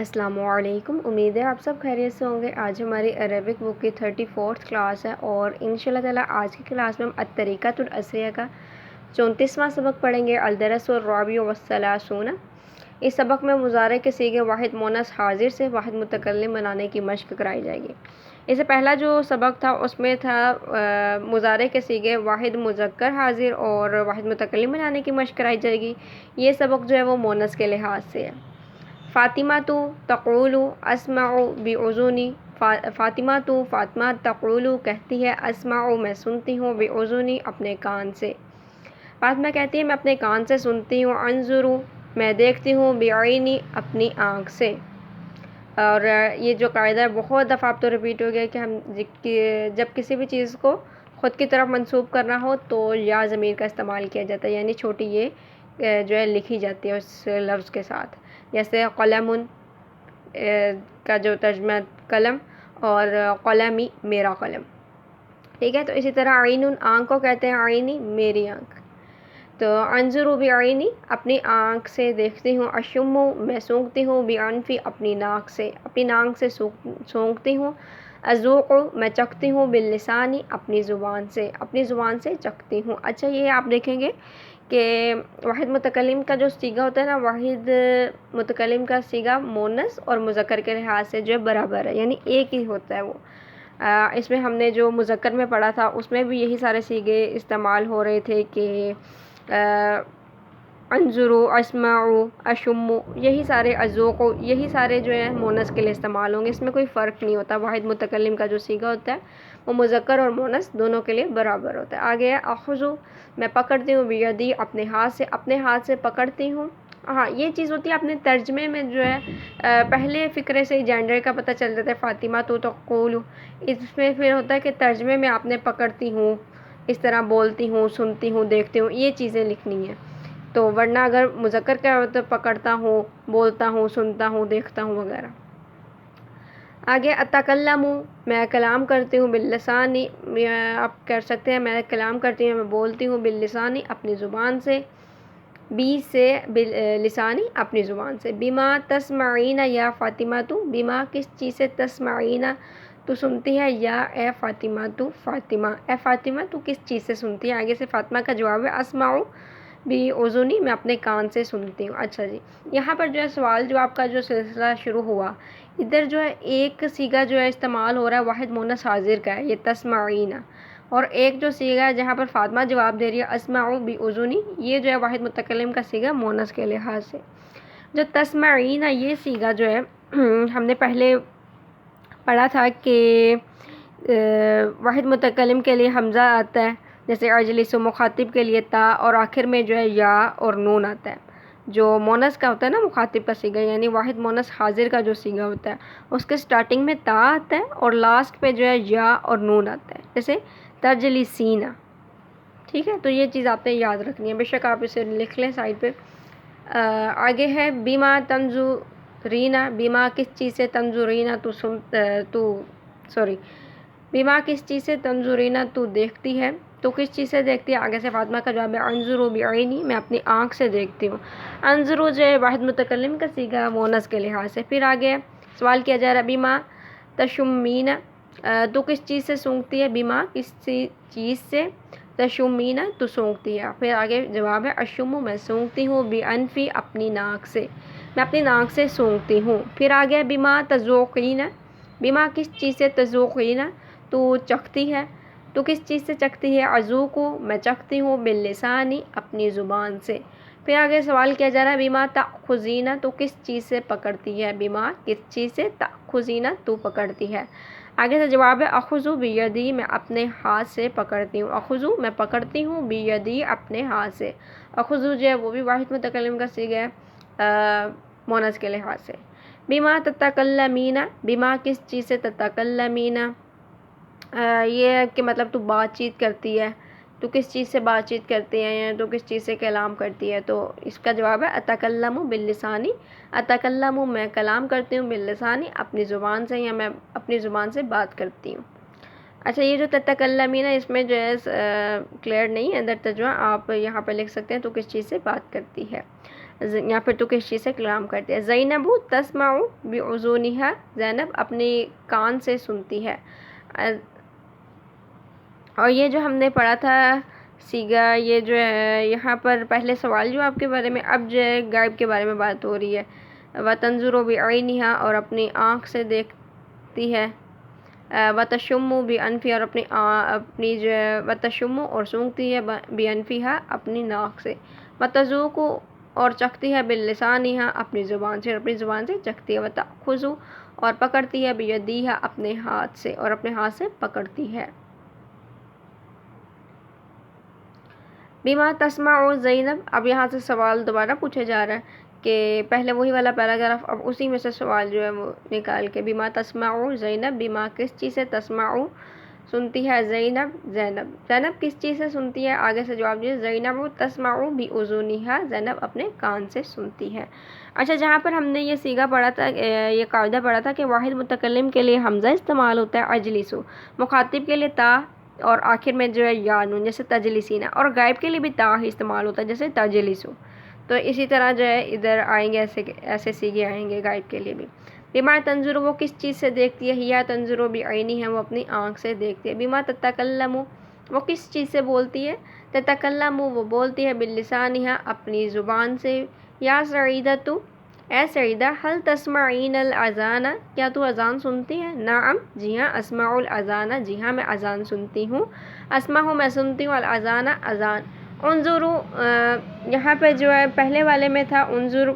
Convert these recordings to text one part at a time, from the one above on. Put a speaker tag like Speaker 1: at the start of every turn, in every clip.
Speaker 1: السلام علیکم، امید ہے آپ سب خیریت سے ہوں گے۔ آج ہماری عربک بک کی 34 کلاس ہے اور انشاءاللہ تعالیٰ آج کی کلاس میں ہم الطریقۃ العصریہ کا 34واں سبق پڑھیں گے، الدرس الرابع والثلاثون۔ اس سبق میں مضارع کے صیغے واحد مونث حاضر سے واحد متکلم بنانے کی مشق کرائی جائے گی۔ اس سے پہلا جو سبق تھا اس میں تھا مضارع کے صیغے واحد مذکر حاضر اور واحد متکلم بنانے کی مشق کرائی جائے گی۔ یہ سبق جو ہے وہ مونث کے لحاظ سے ہے۔ فاطمہ تو تقول اسمع بعذنی، فاطمہ تو فاطمہ تقول کہتی ہے، اسمع میں سنتی ہوں، بعذنی اپنے کان سے۔ فاطمہ کہتی ہے میں اپنے کان سے سنتی ہوں، انظر میں دیکھتی ہوں، بعینی اپنی آنکھ سے۔ اور یہ جو قاعدہ ہے بہت دفعہ اب تو ریپیٹ ہو گیا کہ ہم جب کسی بھی چیز کو خود کی طرف منسوب کرنا ہو تو یا ضمیر کا استعمال کیا جاتا ہے، یعنی چھوٹی یہ جو ہے لکھی جاتی ہے اس لفظ کے ساتھ، جیسے قلم کا جو ترجمہ قلم اور قلمی میرا قلم، ٹھیک ہے۔ تو اسی طرح عین آنکھ کو کہتے ہیں عینی میری آنکھ، تو انظر بعینی اپنی آنکھ سے دیکھتی ہوں، اشم میں سونگھتی ہوں، بانفی اپنی ناک سے، اپنی ناک سے سونگھتی ہوں، اذوق میں چکھتی ہوں، باللسانی اپنی زبان سے، اپنی زبان سے چکھتی ہوں۔ اچھا، یہ آپ دیکھیں گے کہ واحد متکلم کا جو صیغہ ہوتا ہے نا، واحد متکلم کا صیغہ مونث اور مذکر کے لحاظ سے جو ہے برابر ہے، یعنی ایک ہی ہوتا ہے وہ۔ اس میں ہم نے جو مذکر میں پڑھا تھا اس میں بھی یہی سارے صیغے استعمال ہو رہے تھے کہ انظرو، اسمعو، اشمو، یہی سارے اذوقو، یہی سارے جو ہے مونث کے لیے استعمال ہوں گے، اس میں کوئی فرق نہیں ہوتا۔ واحد متکلم کا جو صیغہ ہوتا ہے وہ مذکر اور مونث دونوں کے لیے برابر ہوتا ہے۔ آگے ہے اخذو میں پکڑتی ہوں، بیدی اپنے ہاتھ سے، اپنے ہاتھ سے پکڑتی ہوں۔ ہاں، یہ چیز ہوتی ہے اپنے ترجمے میں جو ہے پہلے فقرے سے جینڈر کا پتہ چل جاتا ہے، فاطمہ تو تقول، اس میں پھر ہوتا ہے کہ ترجمے میں آپ نے پکڑتی ہوں، اس طرح بولتی ہوں، سنتی ہوں، دیکھتی ہوں، یہ چیزیں لکھنی ہیں۔ تو ورنہ اگر مذکر کا تو پکڑتا ہوں، بولتا ہوں، سنتا ہوں، دیکھتا ہوں وغیرہ۔ آگے اتکلم میں کلام کرتی ہوں، باللسانی آپ کر سکتے ہیں میں کلام کرتی ہوں، میں بولتی ہوں، باللسانی اپنی زبان سے، بی سے لسانی اپنی زبان سے۔ بما تسمعین یا فاطمہ تو، بما کس چیز سے، تسمعین تو سنتی ہے، یا اے فاطمہ تو فاطمہ، اے فاطمہ تو کس چیز سے سنتی ہے۔ آگے سے فاطمہ کا جواب ہے اسمعو بعذنی میں اپنے کان سے سنتی ہوں۔ اچھا جی، یہاں پر جو ہے سوال جواب کا جو سلسلہ شروع ہوا، ادھر جو ہے ایک صیغہ جو ہے استعمال ہو رہا ہے واحد مونث حاضر کا ہے، یہ تسمعین، اور ایک جو صیغہ ہے جہاں پر فاطمہ جواب دے رہی ہے اسمعو بعذنی، یہ جو ہے واحد متکلم کا صیغہ مونث کے لحاظ سے۔ جو تسمعین یہ صیغہ جو ہے ہم نے پہلے پڑھا تھا کہ واحد متکلم کے لیے حمزہ آتا ہے، جیسے اجلس مخاطب کے لیے تا، اور آخر میں جو ہے یا اور نون آتا ہے۔ جو مونث کا ہوتا ہے نا مخاطب کا صیغہ، یعنی واحد مونث حاضر کا جو صیغہ ہوتا ہے اس کے سٹارٹنگ میں تا آتا ہے اور لاسٹ پہ جو ہے یا اور نون آتا ہے، جیسے تجلسین، ٹھیک ہے۔ تو یہ چیز آپ نے یاد رکھنی ہے، بے شک آپ اسے لکھ لیں سائڈ پہ۔ آگے ہے بما تنظرین، بما کس چیز سے، تنظرین بما کس چیز سے، تنظرین تو دیکھتی ہے، تو کس چیز سے دیکھتی ہے۔ آگے سے فاطمہ کا جواب ہے انظر بعینی میں اپنی آنکھ سے دیکھتی ہوں۔ انظر جو ہے واحد متکلم کا صیغہ مونث کے لحاظ سے۔ پھر آگے سوال کیا جا رہا ہے بما تشمین تو کس چیز سے سونگتی ہے، بما کس چیز سے، تشمین تو سونگتی ہے۔ پھر آگے جواب ہے اشم میں سونگتی ہوں، بانفی اپنی ناک سے، میں اپنی ناک سے سونگتی ہوں۔ پھر آگے بما تذوقین، بما کس چیز سے، تذوقین تو چکھتی ہے، تو کس چیز سے چکھتی ہے، اذوق میں چکھتی ہوں، باللسانی اپنی زبان سے۔ پھر آگے سوال کیا جا رہا ہے بما تأخذین تو کس چیز سے پکڑتی ہے، بما کس چیز سے، تأخذین تو پکڑتی ہے۔ آگے سے جواب ہے اخذ بیدی میں اپنے ہاتھ سے پکڑتی ہوں، اخذ میں پکڑتی ہوں، بیدی اپنے ہاتھ سے۔ اخذ جو ہے وہ بھی واحد متکلم کا صیغہ ہے مونث کے لحاظ سے۔ بما تتکلمین، بما کس چیز سے، تتکلمین یہ ہے کہ مطلب تو بات چیت کرتی ہے، تو کس چیز سے بات چیت کرتی ہے، تو کس چیز سے کلام کرتی ہے۔ تو اس کا جواب ہے اتکلم باللسانی، اتکلم میں کلام کرتی ہوں، باللسانی اپنی زبان سے، یا میں اپنی زبان سے بات کرتی ہوں۔ اچھا، یہ جو تتکلمین ہے اس میں جو ہے کلیئر نہیں ہے اندر ترجمہ، آپ یہاں پہ لکھ سکتے ہیں تو کس چیز سے بات کرتی ہے۔ یہاں پہ تو کس چیز سے کلام کرتی ہے. زینب تسمع بعذونها, زینب اپنے کان سے سنتی ہے. اور یہ جو ہم نے پڑھا تھا سیگا, یہ جو ہے یہاں پر پہلے سوال جواب کے بارے میں, اب جو ہے غائب کے بارے میں بات ہو رہی ہے. وَتَنْظُرُ بِعَيْنِهَا, اور اپنی آنکھ سے دیکھتی ہے. وَتَشُمُّ بِأَنْفِهَا, اور اپنی جو ہے وَتَشُمُّ اور سونگتی ہے بِأَنْفِهَا اپنی ناک سے. وَتَذُوقُ, اور چکھتی ہے بِلِسَانِهَا اپنی زبان سے, اور اپنی زبان سے چکھتی ہے. وَتَأْخُذُ, اور پکڑتی ہے بِيَدِهَا اپنے ہاتھ سے, اور اپنے ہاتھ سے پکڑتی ہے. بما تسمع زینب, اب یہاں سے سوال دوبارہ پوچھا جا رہا ہے کہ پہلے وہی والا پیراگراف, اب اسی میں سے سوال جو ہے وہ نکال کے. بما تسمع زینب, بما کس چیز سے, تسمع سنتی ہے, زینب زینب کس چیز سے سنتی ہے. آگے سے جواب دیجیے. زینب تسمع بأذنها, زینب اپنے کان سے سنتی ہے. اچھا, جہاں پر ہم نے یہ سیگا پڑھا تھا, یہ قاعدہ پڑھا تھا کہ واحد متکلم کے لیے حمزہ استعمال ہوتا ہے اجلسو, مخاطب کے لیے تا, اور آخر میں جو ہے یا نون, جیسے تجلسینہ, اور غائب کے لیے بھی تا ہی استعمال ہوتا ہے جیسے تجلسو. تو اسی طرح جو ہے ادھر آئیں گے ایسے سیگے آئیں گے غائب کے لیے بھی. بما تنظر, وہ کس چیز سے دیکھتی ہے. یا تنظر بعینی ہے, وہ اپنی آنکھ سے دیکھتی ہے. بما تتکلم, وہ کس چیز سے بولتی ہے. تتکلم, وہ بولتی ہے بلسانها اپنی زبان سے. یا سعیدۃ, اے سعیدہ, حل تسمعین الاذان, کیا تو اذان سنتی ہے. نعم, جی ہاں. اسمع الاذان, جی ہاں میں اذان سنتی ہوں. اسمع, میں سنتی ہوں. الاذان, اذان. انظروا, یہاں پہ جو ہے پہلے والے میں تھا انظر,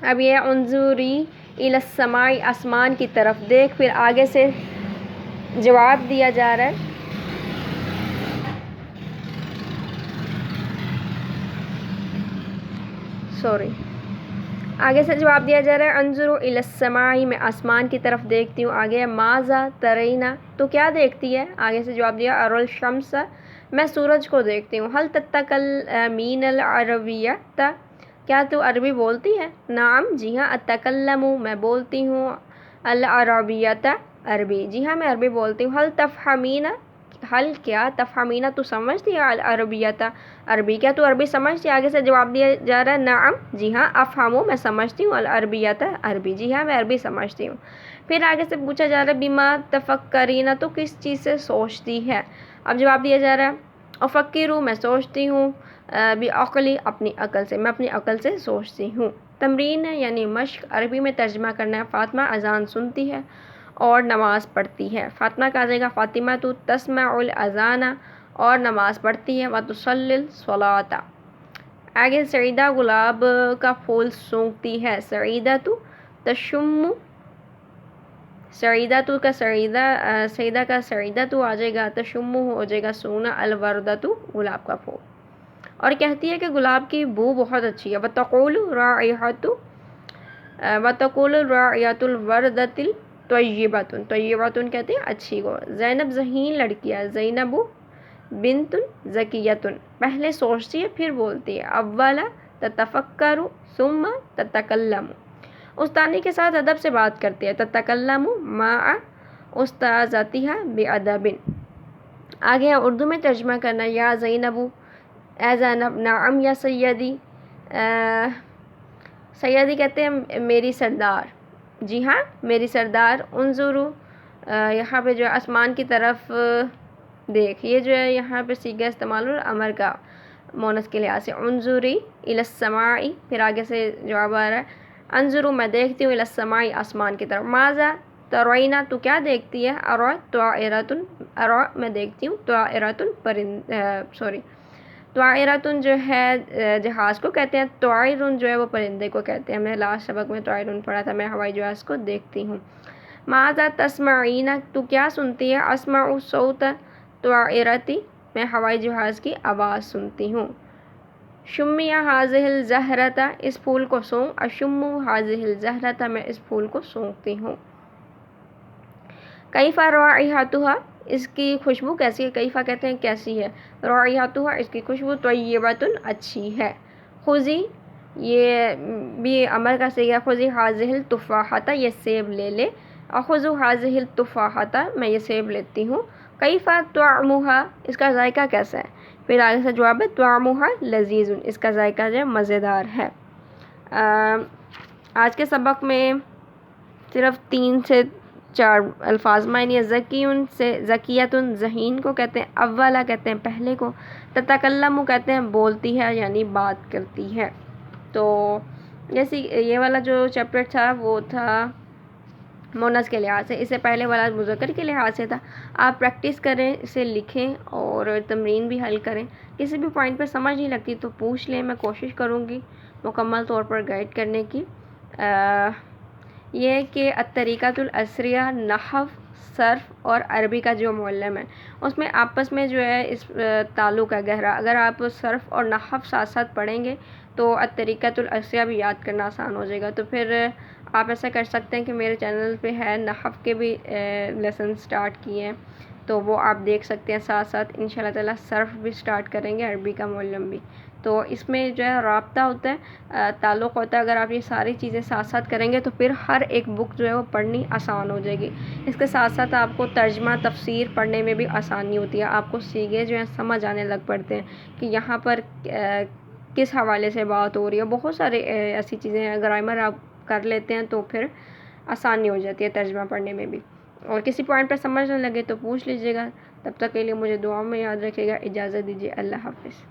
Speaker 1: اب یہ انظری الی السماء, آسمان کی طرف دیکھ. پھر آگے سے جواب دیا جا رہا ہے. آگے سے جواب دیا جا رہا ہے. انظر الی السماء, میں آسمان کی طرف دیکھتی ہوں. آگے ماذا ترینا, تو کیا دیکھتی ہے. آگے سے جواب دیا. اری الشمس, میں سورج کو دیکھتی ہوں. حل تتکلمین العربیۃ, کیا تو عربی بولتی ہے. نعم, جی ہاں. اتکلم, میں بولتی ہوں. العربیۃ, عربی, جی ہاں میں عربی بولتی ہوں. حل تفہمین, حل کیا, تفہمین تو سمجھتی ہے. العربیۃ, عربی, کیا تو عربی سمجھتی ہے. آگے سے جواب دیا جا رہا ہے. نعم, جی ہاں. افہمو, میں سمجھتی ہوں. العربیۃ, عربی, جی ہاں میں عربی سمجھتی ہوں. پھر آگے سے پوچھا جا رہا ہے بما تفکرین, تو کس چیز سے سوچتی ہے. اب جواب دیا جا رہا ہے. افکرو, میں سوچتی ہوں. بعقلی, اپنی عقل سے, میں اپنی عقل سے سوچتی ہوں. تمرین ہے یعنی مشق, عربی میں ترجمہ کرنا ہے. فاطمہ اذان سنتی ہے اور نماز پڑھتی ہے. فاطمہ کا آ جائے گا فاطمہ تو تسمع الاذان, اور نماز پڑھتی ہے. وتصلی الصلاۃ. آگے سعیدہ گلاب کا پھول سونگتی ہے. سعیدہ تو تشم, سعیدہ تو کا سعیدہ, سعیدہ کا سعیدہ تو آ جائے گا. تشم ہو جائے گا سونا. الوردہ تو گلاب کا پھول, اور کہتی ہے کہ گلاب کی بو بہت اچھی ہے. وتقول رائحۃ, وتقول رائحۃ الوردۃ طیبۃ, طیبۃ کہتے ہیں اچھی کو. زینب ذہین لڑکی ہے. زینب بنت ذکیۃ, پہلے سوچتی ہے پھر بولتی ہے. اولا تتفکر ثم تتکلم, استانی کے ساتھ ادب سے بات کرتی ہے. تتکلم مع استاذتها بادب. آگے اردو میں ترجمہ کرنا. یا زینب, اے زینب. نعم یا سیدی, سیدی کہتے ہیں میری سردار, جی ہاں میری سردار. انظرو, یہاں پہ جو ہے آسمان کی طرف دیکھ, یہ جو ہے یہاں پہ صیغہ استعمال ہو امر کا مونث کے لحاظ سے. انظری الی السماء, پھر آگے سے جواب آ رہا ہے. انظرو, میں دیکھتی ہوں. الی السماء, آسمان کی طرف. ماذا ترینا, تو کیا دیکھتی ہے. ارا طائرۃ, ارا میں دیکھتی ہوں. طائرۃ طائرۃ جو ہے جہاز کو کہتے ہیں. طائر جو ہے وہ پرندے کو کہتے ہیں. ہم نے لاسٹ سبق میں طائر پڑھا تھا. میں ہوائی جہاز کو دیکھتی ہوں. ماذا تسمعین, تو کیا سنتی ہے. اسمع صوت طائرۃ, میں ہوائی جہاز کی آواز سنتی ہوں. شمی هذه الزہرۃ, اس پھول کو سونگ. اشم هذه الزہرۃ, میں اس پھول کو سونگتی ہوں. کیف رائحتها, اس کی خوشبو کیسی ہے. کیفا کہتے ہیں کیسی ہے. رائحتها, اس کی خوشبو. طیبۃ, اچھی ہے. خذی, یہ بھی امر کا صیغہ. خذی هذه التفاحۃ, یہ سیب لے لے. اخذ هذه التفاحۃ, میں یہ سیب لیتی ہوں. کیف طعمها, اس کا ذائقہ کیسا ہے. پھر آگے سے جواب ہے. طعمها لذیذ, اس کا ذائقہ جو ہے مزیدار ہے. آج کے سبق میں صرف 3 سے 4 الفاظ معنی. ذکیٌ سے ذکیۃٌ ذہین کو کہتے ہیں، اولا کہتے ہیں پہلے کو، تتکلم کہتے ہیں بولتی ہے یعنی بات کرتی ہے. تو جیسے یہ والا جو چیپٹر تھا وہ تھا مونس کے لحاظ سے، اس سے پہلے والا مذکر کے لحاظ سے تھا. آپ پریکٹس کریں، اسے لکھیں اور تمرین بھی حل کریں. کسی بھی پوائنٹ پہ سمجھ نہیں لگتی تو پوچھ لیں، میں کوشش کروں گی مکمل طور پر گائیڈ کرنے کی. یہ کہ الطریقۃ العصریہ نحو، صرف اور عربی کا جو معلم ہے اس میں آپس میں جو ہے اس تعلق ہے گہرا. اگر آپ صرف اور نحو ساتھ ساتھ پڑھیں گے تو الطریقۃ العصریہ بھی یاد کرنا آسان ہو جائے گا. تو پھر آپ ایسا کر سکتے ہیں کہ میرے چینل پہ ہے نحو کے بھی لیسن سٹارٹ کیے ہیں تو وہ آپ دیکھ سکتے ہیں. ساتھ ساتھ ان شاء اللہ تعالیٰ صرف بھی سٹارٹ کریں گے، عربی کا معلم بھی. تو اس میں جو ہے رابطہ ہوتا ہے، تعلق ہوتا ہے. اگر آپ یہ ساری چیزیں ساتھ ساتھ کریں گے تو پھر ہر ایک بک جو ہے وہ پڑھنی آسان ہو جائے گی. اس کے ساتھ ساتھ آپ کو ترجمہ تفسیر پڑھنے میں بھی آسانی ہوتی ہے. آپ کو سیغے جو ہیں سمجھ آنے لگ پڑتے ہیں کہ یہاں پر کس حوالے سے بات ہو رہی ہے. بہت سارے ایسی چیزیں ہیں، گرامر آپ کر لیتے ہیں تو پھر آسانی ہو جاتی ہے ترجمہ پڑھنے میں بھی. اور کسی پوائنٹ پر سمجھ نہ لگے تو پوچھ لیجیے گا. تب تک کے لیے مجھے دعاؤں میں یاد رکھیے گا. اجازت دیجیے. اللہ حافظ.